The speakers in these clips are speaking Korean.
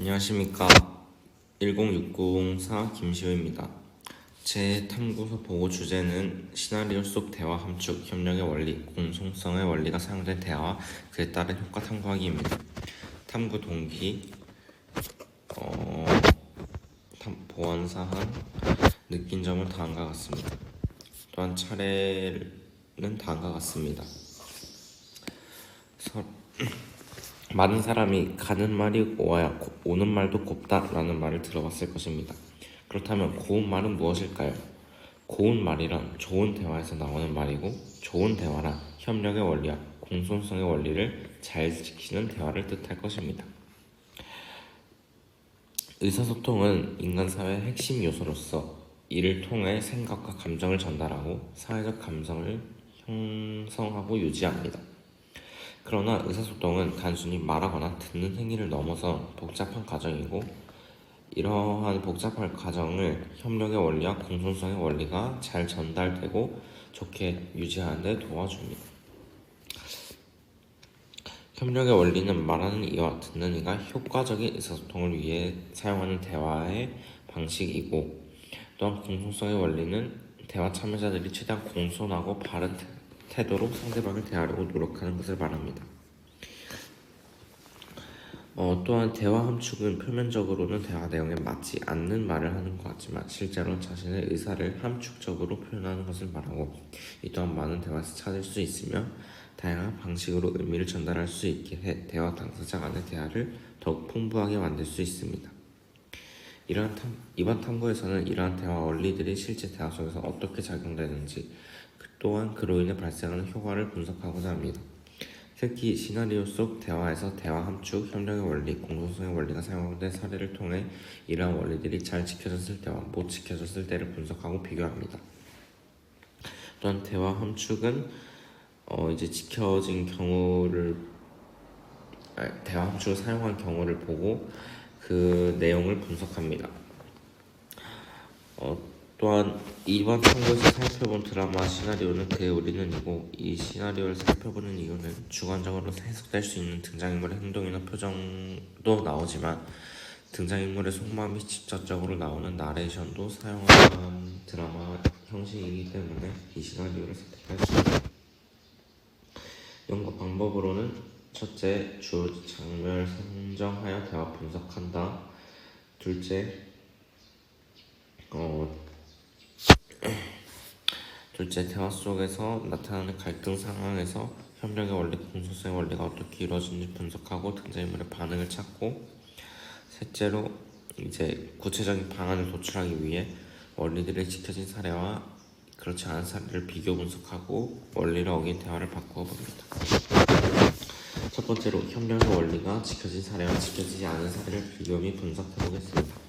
안녕하십니까. 106004 김시호입니다. 제 탐구서 보고 주제는 시나리오 속 대화 함축, 협력의 원리, 공송성의 원리가 사용된 대화와 그에 따른 효과 탐구하기입니다. 탐구 동기, 보완사항, 느낀 점은 다음과 같습니다. 또한 차례는 다음과 같습니다. 많은 사람이 가는 말이 고와야 오는 말도 곱다 라는 말을 들어봤을 것입니다. 그렇다면 고운 말은 무엇일까요? 고운 말이란 좋은 대화에서 나오는 말이고, 좋은 대화란 협력의 원리와 공손성의 원리를 잘 지키는 대화를 뜻할 것입니다. 의사소통은 인간 사회의 핵심 요소로서 이를 통해 생각과 감정을 전달하고 사회적 감성을 형성하고 유지합니다. 그러나 의사소통은 단순히 말하거나 듣는 행위를 넘어서 복잡한 과정이고, 이러한 복잡한 과정을 협력의 원리와 공손성의 원리가 잘 전달되고 좋게 유지하는 데 도와줍니다. 협력의 원리는 말하는 이와 듣는 이가 효과적인 의사소통을 위해 사용하는 대화의 방식이고, 또한 공손성의 원리는 대화 참여자들이 최대한 공손하고 바른 태도로 상대방을 대하려고 노력하는 것을 말합니다. 또한 대화 함축은 표면적으로는 대화 내용에 맞지 않는 말을 하는 것 같지만 실제로는 자신의 의사를 함축적으로 표현하는 것을 말하고, 이 또한 많은 대화에서 찾을 수 있으며 다양한 방식으로 의미를 전달할 수 있게 해 대화 당사자 간의 대화를 더욱 풍부하게 만들 수 있습니다. 이번 탐구에서는 이러한 대화 원리들이 실제 대화 속에서 어떻게 작용되는지, 또한 그로 인해 발생하는 효과를 분석하고자 합니다. 특히 시나리오 속 대화에서 대화 함축, 협력의 원리, 공존성의 원리가 사용된 사례를 통해 이러한 원리들이 잘 지켜졌을 때와 못 지켜졌을 때를 분석하고 비교합니다. 또한 대화 함축은 지켜진 경우를 대화 함축을 사용한 경우를 보고 그 내용을 분석합니다. 또한 이번 탐구에서 살펴본 드라마 시나리오는 그의 우리는이고, 이 시나리오를 살펴보는 이유는 주관적으로 해석될 수 있는 등장인물의 행동이나 표정도 나오지만 등장인물의 속마음이 직접적으로 나오는 나레이션도 사용하는 드라마 형식이기 때문에 이 시나리오를 선택했습니다. 연구 방법으로는 첫째, 주요 장면을 선정하여 대화 분석한다. 둘째, 대화 속에서 나타나는 갈등 상황에서 협력의 원리, 공손성의 원리가 어떻게 이루어지는지 분석하고 등장인물의 반응을 찾고, 셋째로 구체적인 방안을 도출하기 위해 원리들이 지켜진 사례와 그렇지 않은 사례를 비교 분석하고 원리를 어긴 대화를 바꾸어 봅니다. 첫 번째로 협력의 원리가 지켜진 사례와 지켜지지 않은 사례를 비교 및 분석해 보겠습니다.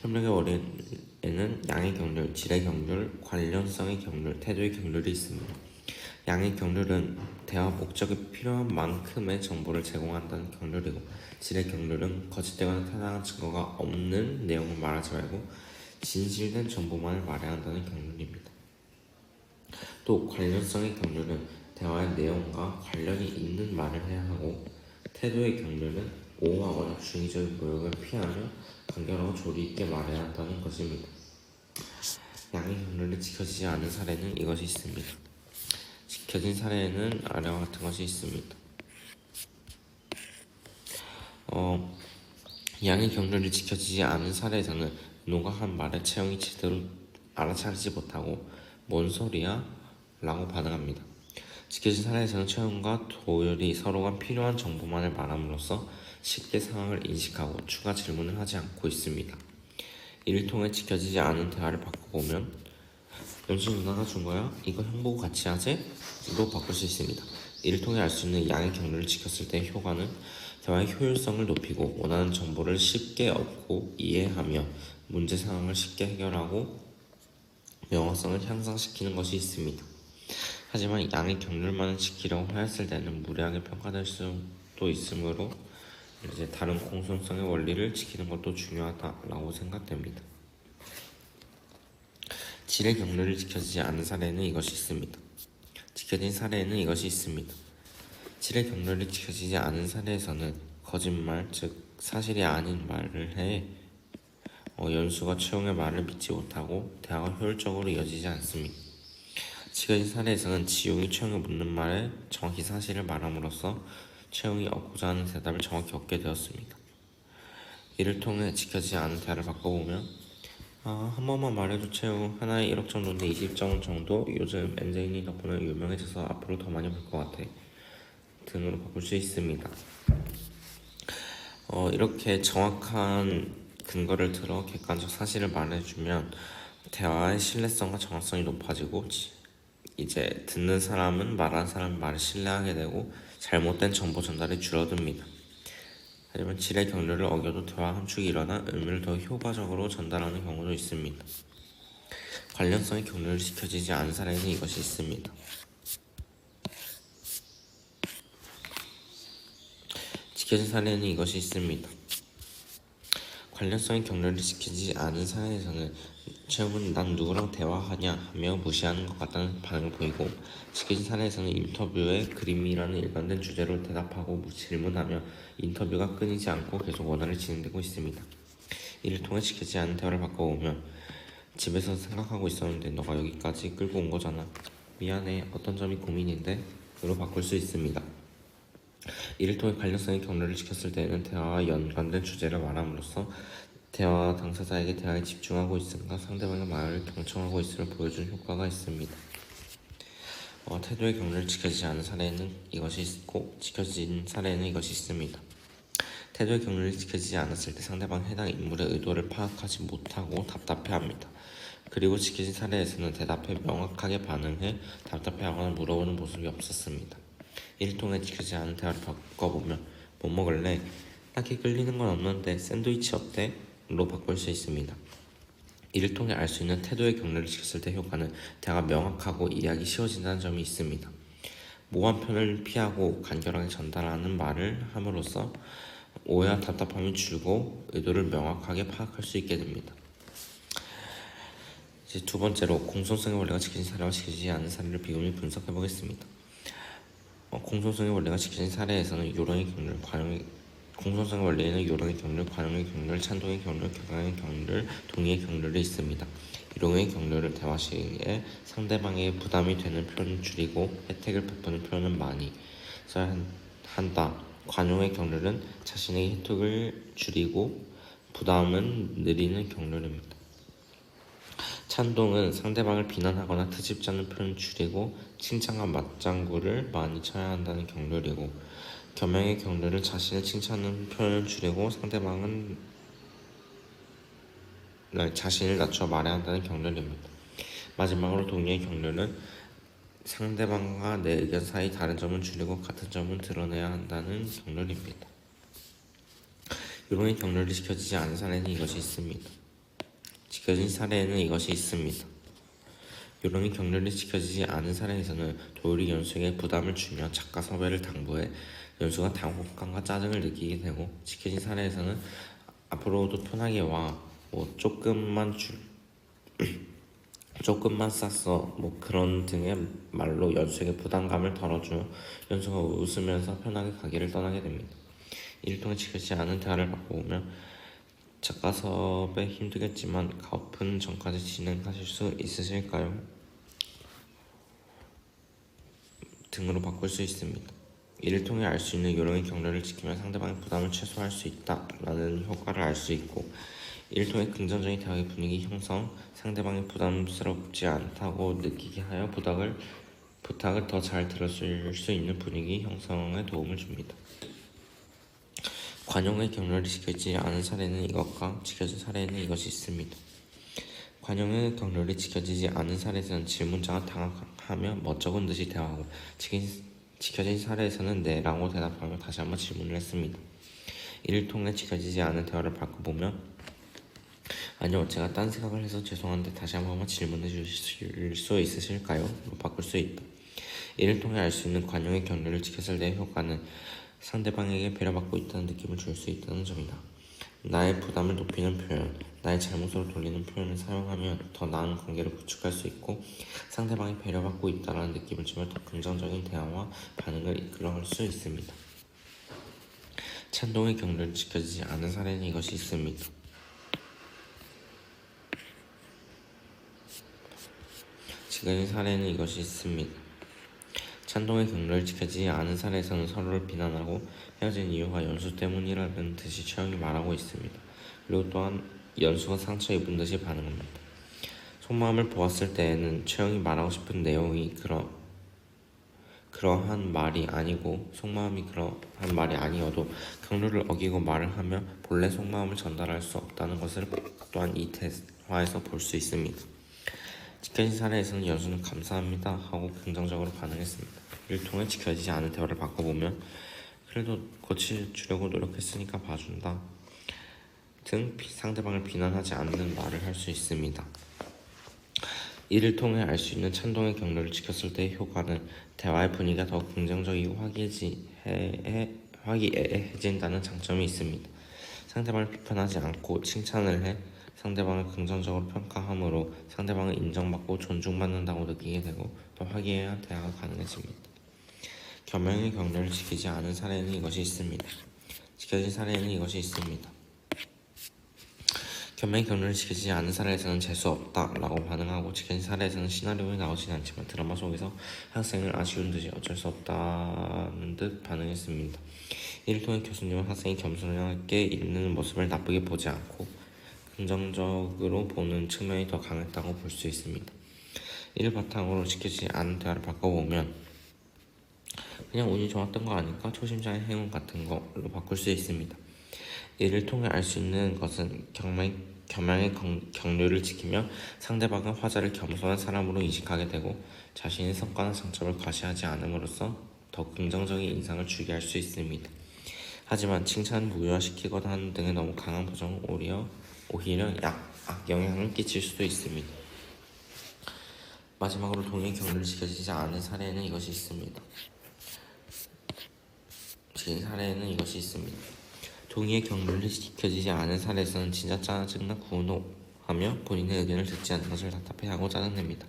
협력의 원리에는 양의 경률, 질의 경률, 관련성의 경률, 태도의 경률이 있습니다. 양의 경률은 대화 목적에 필요한 만큼의 정보를 제공한다는 경률이고, 질의 경률은 거짓되거나 타당한 증거가 없는 내용을 말하지 말고 진실된 정보만을 말해야 한다는 경률입니다. 또 관련성의 경률은 대화의 내용과 관련이 있는 말을 해야 하고, 태도의 경률은 오하거나 중의적인 모욕을 피하며 간결하고 조리 있게 말해야 한다는 것입니다. 양의 경륜이 지켜지지 않은 사례는 이것이 있습니다. 지켜진 사례에는 아래와 같은 것이 있습니다. 양의 경륜이 지켜지지 않은 사례에서는 누가 한 말의 체형이 제대로 알아차리지 못하고 뭔 소리야? 라고 반응합니다. 지켜진 사례에서는 체형과 도열이 서로가 필요한 정보만을 말함으로써 쉽게 상황을 인식하고 추가 질문을 하지 않고 있습니다. 이를 통해 지켜지지 않은 대화를 바꿔보면 연수 누나가 준 거야? 이거 형 보고 같이 하지? 로 바꿀 수 있습니다. 이를 통해 알 수 있는 양의 경륜을 지켰을 때의 효과는 대화의 효율성을 높이고 원하는 정보를 쉽게 얻고 이해하며 문제 상황을 쉽게 해결하고 명확성을 향상시키는 것이 있습니다. 하지만 양의 경률만을 지키려고 하였을 때는 무리하게 평가될 수도 있으므로 다른 공손성의 원리를 지키는 것도 중요하다라고 생각됩니다. 질의 경륜을 지켜지지 않은 사례에는 이것이 있습니다. 지켜진 사례에는 이것이 있습니다. 질의 경륜이 지켜지지 않은 사례에서는 거짓말, 즉 사실이 아닌 말을 해 연수가 채용의 말을 믿지 못하고 대화가 효율적으로 이어지지 않습니다. 지켜진 사례에서는 지용이 채용에 묻는 말에 정확히 사실을 말함으로써 채용이 얻고자 하는 대답을 정확히 얻게 되었습니다. 이를 통해 지켜지지 않은 대화를 바꿔보면 한 번만 말해줘 채용 하나에 1억 정도인데 20점 정도 요즘 엔제인이 덕분에 유명해져서 앞으로 더 많이 볼 것 같아 등으로 바꿀 수 있습니다. 이렇게 정확한 근거를 들어 객관적 사실을 말해주면 대화의 신뢰성과 정확성이 높아지고 이제 듣는 사람은 말하는 사람 말을 신뢰하게 되고 잘못된 정보 전달이 줄어듭니다. 하지만 질의 경로를 어겨도 대화 함축이 일어나 의미를 더 효과적으로 전달하는 경우도 있습니다. 관련성의 경로를 지켜지지 않은 사례는 이것이 있습니다. 지켜진 사례는 이것이 있습니다. 관련성의 경로를 지키지 않은 사례에서는 채용은 난 누구랑 대화하냐 하며 무시하는 것 같다는 반응을 보이고, 지켜진 사례에서는 인터뷰에 그림이라는 일관된 주제로 대답하고 질문하며 인터뷰가 끊이지 않고 계속 원활히 진행되고 있습니다. 이를 통해 지켜지지 않은 대화를 바꿔보면 집에서 생각하고 있었는데 너가 여기까지 끌고 온 거잖아. 미안해. 어떤 점이 고민인데? 으로 바꿀 수 있습니다. 이를 통해 관련성의 경로를 지켰을 때에는 대화와 연관된 주제를 말함으로써 대화 당사자에게 대화에 집중하고 있음과 상대방의 말을 경청하고 있음을 보여주는 효과가 있습니다. 태도의 경로를 지켜지지 않은 사례에는 이것이 있고 지켜진 사례에는 이것이 있습니다. 태도의 경로를 지켜지지 않았을 때 상대방 해당 인물의 의도를 파악하지 못하고 답답해합니다. 그리고 지켜진 사례에서는 대답에 명확하게 반응해 답답해하거나 물어보는 모습이 없었습니다. 이를 통해 지켜지지 않은 대화를 바꿔보면 뭐 먹을래? 딱히 끌리는 건 없는데 샌드위치 어때? 로 바꿀 수 있습니다. 이를 통해 알 수 있는 태도의 경로를 지켰을 때 효과는 대화가 명확하고 이해하기 쉬워진다는 점이 있습니다. 모호한 표현을 피하고 간결하게 전달하는 말을 함으로써 오해와 답답함이 줄고 의도를 명확하게 파악할 수 있게 됩니다. 이제 두 번째로 공손성의 원리가 지켜진 사례와 지켜지지 않은 사례를 비교해 분석해 보겠습니다. 공손성의 원리가 지켜진 사례에서는 요령의 경로를 공손성의 원리에는 요령의 경로, 관용의 경로, 찬동의 경로, 격앙의 경로, 동의의 경로를 있습니다. 요령의 경로를 대화 시에 상대방의 부담이 되는 표현을 줄이고 혜택을 베푸는 표현은 많이 써야 한다. 관용의 경로는 자신의 혜택을 줄이고 부담은 느리는 경로입니다. 찬동은 상대방을 비난하거나 트집지 않는 표현을 줄이고 칭찬과 맞장구를 많이 쳐야 한다는 경로이고, 겸양의 경로를 자신을 칭찬하는 표현을 줄이고 상대방은 자신을 낮춰 말해야 한다는 경로입니다. 마지막으로 동의의 경로는 상대방과 내 의견 사이 다른 점은 줄이고 같은 점은 드러내야 한다는 경로입니다. 요령의 경로를 지켜지지 않은 사례는 이것이 있습니다. 지켜진 사례에는 이것이 있습니다. 요령의 경로를 지켜지지 않은 사례에서는 도율이 연수에게 부담을 주며 작가 섭외를 당부해 연수가 당혹감과 짜증을 느끼게 되고, 지켜진 사례에서는 앞으로도 편하게 와, 조금만 쌌어, 그런 등의 말로 연수에게 부담감을 덜어주며 연수가 웃으면서 편하게 가기를 떠나게 됩니다. 이를 통해 지켜지지 않은 대화를 바꿔보면 작가 섭외 힘들겠지만 가오픈 전까지 진행하실 수 있으실까요? 등으로 바꿀 수 있습니다. 이를 통해 알 수 있는 요령의 경로를 지키면 상대방의 부담을 최소화할 수 있다라는 효과를 알 수 있고, 이를 통해 긍정적인 대화의 분위기 형성, 상대방이 부담스럽지 않다고 느끼게 하여 부탁을 더 잘 들어줄 수 있는 분위기 형성에 도움을 줍니다. 관용의 경로를 지켜지지 않은 사례는 이것과 지켜진 사례는 이것이 있습니다. 관용의 경로를 지켜지지 않은 사례에서는 질문자가 당황하며 멋쩍은 듯이 대화하고, 지켜진 사례에서는 네 라고 대답하며 다시 한번 질문을 했습니다. 이를 통해 지켜지지 않은 대화를 바꿔보면 아니요, 제가 딴 생각을 해서 죄송한데 다시 한번 질문해 주실 수 있으실까요? 로 바꿀 수 있다. 이를 통해 알 수 있는 관용의 경로를 지켰을 때의 효과는 상대방에게 배려받고 있다는 느낌을 줄 수 있다는 점이다. 나의 부담을 높이는 표현, 나의 잘못으로 돌리는 표현을 사용하면 더 나은 관계를 구축할 수 있고, 상대방이 배려받고 있다는 느낌을 주며 더 긍정적인 대화와 반응을 이끌어갈 수 있습니다. 찬동의 경로를 지켜지지 않은 사례는 이것이 있습니다. 지켜진 사례는 이것이 있습니다. 찬동의 경로를 지켜지지 않은 사례에서는 서로를 비난하고 헤어진 이유가 연수 때문이라는 듯이 최영이 말하고 있습니다. 그리고 또한 연수가 상처 입은 듯이 반응합니다. 속마음을 보았을 때에는 최영이 말하고 싶은 내용이 그러한 말이 아니고 속마음이 그러한 말이 아니어도 경로를 어기고 말을 하며 본래 속마음을 전달할 수 없다는 것을 또한 이 대화에서 볼 수 있습니다. 지켜진 사례에서는 연수는 감사합니다 하고 긍정적으로 반응했습니다. 이를 통해 지켜지지 않은 대화를 바꿔보면 그래도 고쳐주려고 노력했으니까 봐준다 등 상대방을 비난하지 않는 말을 할 수 있습니다. 이를 통해 알 수 있는 찬동의 경로를 지켰을 때의 효과는 대화의 분위기가 더 긍정적이고 화기애애해진다는 장점이 있습니다. 상대방을 비판하지 않고 칭찬을 해 상대방을 긍정적으로 평가함으로 상대방을 인정받고 존중받는다고 느끼게 되고 더 화기애애한 대화가 가능해집니다. 겸양의 경로를 지키지 않은 사례는 이것이 있습니다. 지켜진 사례는 이것이 있습니다. 겸양의 경로를 지키지 않은 사례에서는 재수없다 라고 반응하고 지켜진 사례에서는 시나리오에 나오진 않지만 드라마 속에서 학생을 아쉬운 듯이 어쩔 수 없다는 듯 반응했습니다. 이를 통해 교수님은 학생이 겸손하게 읽는 모습을 나쁘게 보지 않고 긍정적으로 보는 측면이 더 강했다고 볼 수 있습니다. 이를 바탕으로 지켜지지 않은 대화를 바꿔보면 그냥 운이 좋았던 거 아닐까? 초심자의 행운 같은 걸로 바꿀 수 있습니다. 이를 통해 알 수 있는 것은 겸양의 경륜을 지키며 상대방은 화자를 겸손한 사람으로 인식하게 되고 자신의 성과나 장점을 과시하지 않음으로써 더 긍정적인 인상을 주게 할 수 있습니다. 하지만 칭찬을 무효화시키거나 하는 등의 너무 강한 보정은 오히려 악영향을 끼칠 수도 있습니다. 마지막으로 동의의 경륜을 지켜지지 않은 사례에는 이것이 있습니다. 동의의 경륜을 지켜지지 않은 사례에서는 진짜 짜증나 구노하며 본인의 의견을 듣지 않는 것을 답답해하고 짜증냅니다.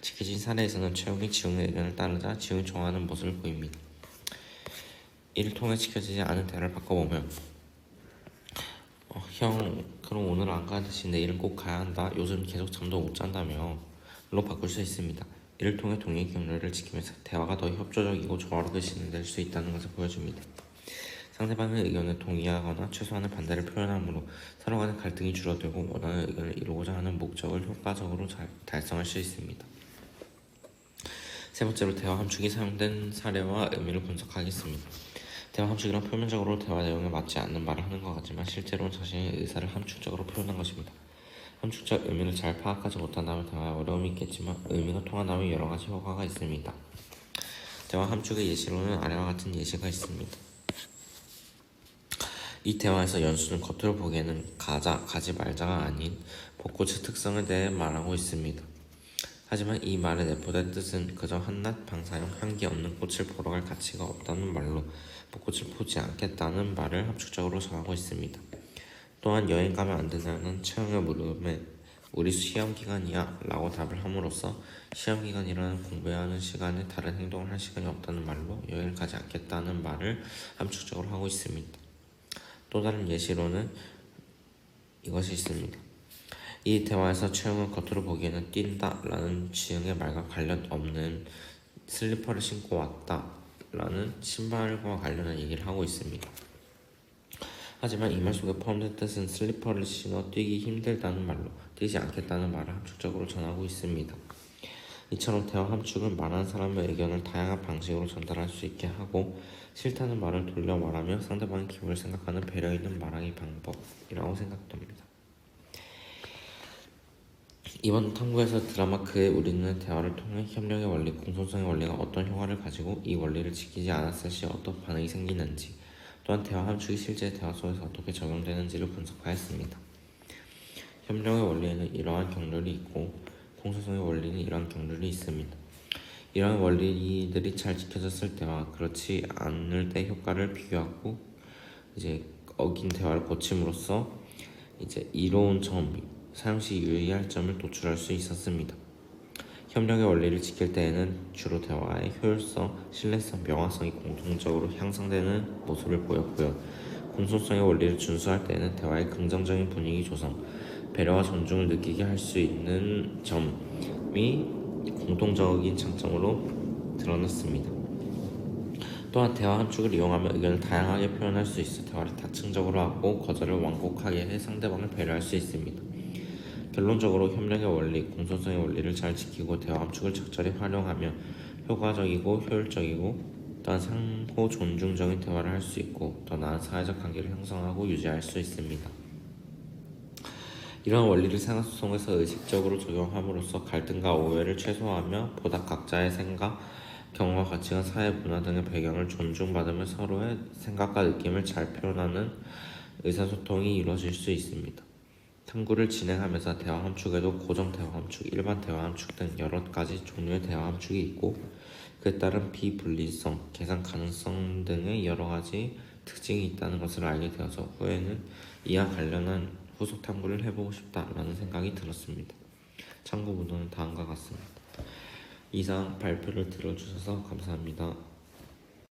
지켜진 사례에서는 최영이 지웅의 의견을 따르자 지웅이 좋아하는 모습을 보입니다. 이를 통해 지켜지지 않은 대화를 바꿔보면 형 그럼 오늘 안 가는 대신 내일은 꼭 가야 한다. 요즘 계속 잠도 못 잔다며 로 바꿀 수 있습니다. 이를 통해 동의의 경로를 지키면서 대화가 더 협조적이고 조화롭게 진행될 수 있다는 것을 보여줍니다. 상대방의 의견에 동의하거나 최소한의 반대를 표현함으로 서로 간의 갈등이 줄어들고 원하는 의견을 이루고자 하는 목적을 효과적으로 달성할 수 있습니다. 세 번째로 대화 함축이 사용된 사례와 의미를 분석하겠습니다. 대화 함축이란 표면적으로 대화 내용에 맞지 않는 말을 하는 것 같지만 실제로는 자신의 의사를 함축적으로 표현한 것입니다. 함축적 의미를 잘 파악하지 못한다면 대화에 어려움이 있겠지만 의미가 통한다면 여러 가지 효과가 있습니다. 대화 함축의 예시로는 아래와 같은 예시가 있습니다. 이 대화에서 연수는 겉으로 보기에는 가지 말자가 아닌 벚꽃의 특성에 대해 말하고 있습니다. 하지만 이 말의 내포된 뜻은 그저 한낱 방사형 향기 없는 꽃을 보러 갈 가치가 없다는 말로 벚꽃을 보지 않겠다는 말을 함축적으로 전하고 있습니다. 또한 여행 가면 안 되냐는 채영의 물음에 우리 시험기간이야 라고 답을 함으로써 시험기간이라는 공부해야 하는 시간에 다른 행동을 할 시간이 없다는 말로 여행을 가지 않겠다는 말을 함축적으로 하고 있습니다. 또 다른 예시로는 이것이 있습니다. 이 대화에서 채영은 겉으로 보기에는 뛴다 라는 지영의 말과 관련 없는 슬리퍼를 신고 왔다 라는 신발과 관련한 얘기를 하고 있습니다. 하지만 이 말 속에 포함된 뜻은 슬리퍼를 신어 뛰기 힘들다는 말로 뛰지 않겠다는 말을 함축적으로 전하고 있습니다. 이처럼 대화 함축은 말하는 사람의 의견을 다양한 방식으로 전달할 수 있게 하고 싫다는 말을 돌려 말하며 상대방의 기분을 생각하는 배려 있는 말하기 방법이라고 생각됩니다. 이번 탐구에서 드라마 그의 우리는 대화를 통해 협력의 원리, 공손성의 원리가 어떤 효과를 가지고 이 원리를 지키지 않았을 시 어떤 반응이 생기는지 또한 대화 함축이 실제 대화 속에서 어떻게 적용되는지를 분석하였습니다. 협력의 원리에는 이러한 경륜이 있고 공손성의 원리는 이러한 경륜이 있습니다. 이러한 원리들이 잘 지켜졌을 때와 그렇지 않을 때 효과를 비교하고 어긴 대화를 고침으로써 이로운 점, 사용 시 유의할 점을 도출할 수 있었습니다. 협력의 원리를 지킬 때에는 주로 대화의 효율성, 신뢰성, 명확성이 공통적으로 향상되는 모습을 보였고요. 공손성의 원리를 준수할 때에는 대화의 긍정적인 분위기 조성, 배려와 존중을 느끼게 할 수 있는 점이 공통적인 장점으로 드러났습니다. 또한 대화 함축을 이용하며 의견을 다양하게 표현할 수 있어 대화를 다층적으로 하고 거절을 완곡하게 해 상대방을 배려할 수 있습니다. 결론적으로 협력의 원리, 공손성의 원리를 잘 지키고 대화 함축을 적절히 활용하며 효과적이고 효율적이고 또한 상호 존중적인 대화를 할 수 있고 더 나은 사회적 관계를 형성하고 유지할 수 있습니다. 이러한 원리를 생활 속에서 의식적으로 적용함으로써 갈등과 오해를 최소화하며 보다 각자의 생각, 경험과 가치관, 사회 문화 등의 배경을 존중받으며 서로의 생각과 느낌을 잘 표현하는 의사소통이 이루어질 수 있습니다. 탐구를 진행하면서 대화 함축에도 고정 대화 함축, 일반 대화 함축 등 여러 가지 종류의 대화 함축이 있고 그에 따른 비분리성, 계산 가능성 등의 여러 가지 특징이 있다는 것을 알게 되어서 후에는 이와 관련한 후속 탐구를 해보고 싶다라는 생각이 들었습니다. 참고 문헌은 다음과 같습니다. 이상 발표를 들어주셔서 감사합니다.